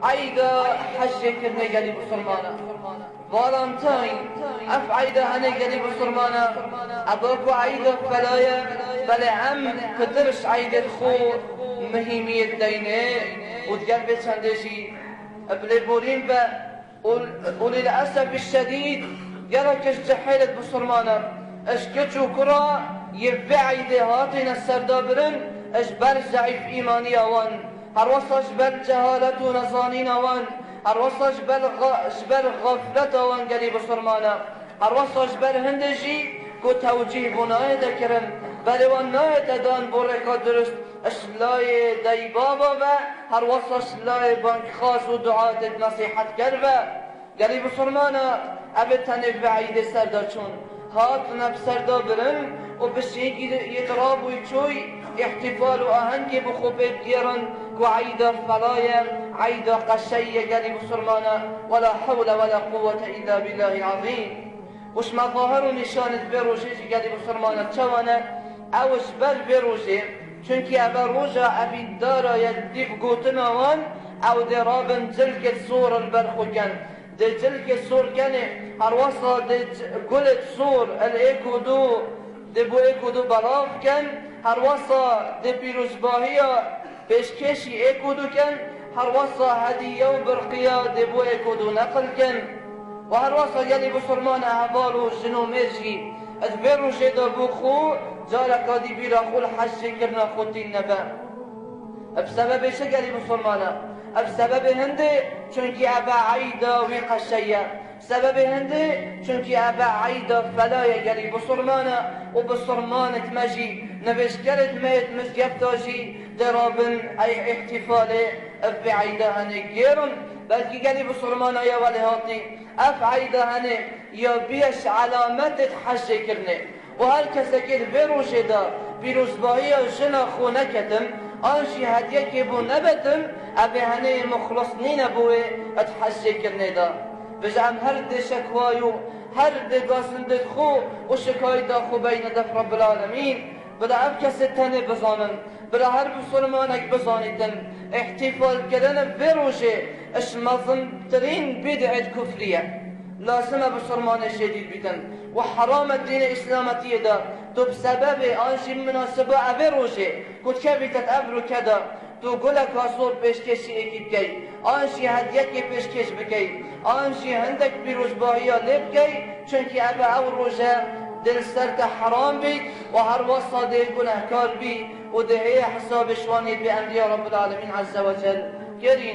عيدا حج كرني قالي بسرمانا فالنتاين اف عيدا هني قالي بسرمانا ابوكو عيدا فلايا بل عم قدرش عيدا خو مهمية دينه وتقلبي سندشي بليبورين با وللأسف الشديد قالك جحيلت بسرمانا اشكتشو كرا يبع عيدا هاتين السردابرن اجبر ضعيف ايماني اوان هروسا جبل جهالت و نزانين اوان هروسا جبل غفلت اوان قالي بسرمانا هروسا جبل هندجي كو توجيه بناي دكرن بل وناي تدان بوريكا درست اشلاي داي بابا و هروسا اشلاي بانك خاص و دعاة نصيحت كربا قالي بسرمانا ابتني بعيد سرداچون هات نبسردا برن و بشيك يتراب ويتشوي احتفال وأهنجي بخوبيت جيران وعيدا فلايا عيدا قشية قالي بسرمانا ولا حول ولا قوة إلا بالله العظيم وش مظاهر نشانة بروجي قالي بسرمانا تشوانا اوش بر بروجي چونكي ابا روجا ابي الدارا يديف قوتنا وان او درابن جلك الصور البرخو كان دي جلك الصور كان هروصا دي قلت صور الايكو دو دي بو ايكو دو بلاف كان هروصا دي بيروزباهية بشكشي ايكو دو كان هروصا هدية وبرقية دي بو ايكو دو نقل كان وهروصا يلي بسرمانا هبالو جنو ميجي ادبيرو جيدا بوخو جالكا دي بيرا خو الحج كرنا خوتي النبا بسبب شقلي بسرمانا بسبب هندي چونكي ابا عيدا ويقشيا بسبب هندي چونكي ابا عيدا فلايا قالي بسرمانا وبسرمان تمجي نبش كرت ميت مسجبتاجي درابن اي احتفالي اف عيدا هني جيرن بلكي قالي بسرمانا يا ولهاتي اف عيدا هني يا بيش علامات حج كرني وهالكسكير بيروجي دا بيروزباهية جنا خونكتم آنشي هديكي بو نبتم أبي هني مخلصنين بوي اتحجي كرني دا بجعم هرد شكوايو هرد قاسند خو وشكاي دا خو بين دف رب العالمين بلا أبكستني بزانن بلا هرب سلمانك بزانيتن احتفال كرن بيروجي اش مظنترين بدعة كفرية لازمه بسرمان شديد بيتن وحرام الدين الإسلامي دا تو بسبب آنشي مناسبة أبروجي كنت كبتت أبرو كدا تو قولك أصور بيشكشي اكيد كي آنشي هديكي بيشكش بكي آنشي هندك بيروجباهية لبكي چونكي أبا أو روجا دل سرت حرام بي وهر وصا دي قوله كار بي وده هي حساب شواني بأنبياء رب العالمين عز وجل كريم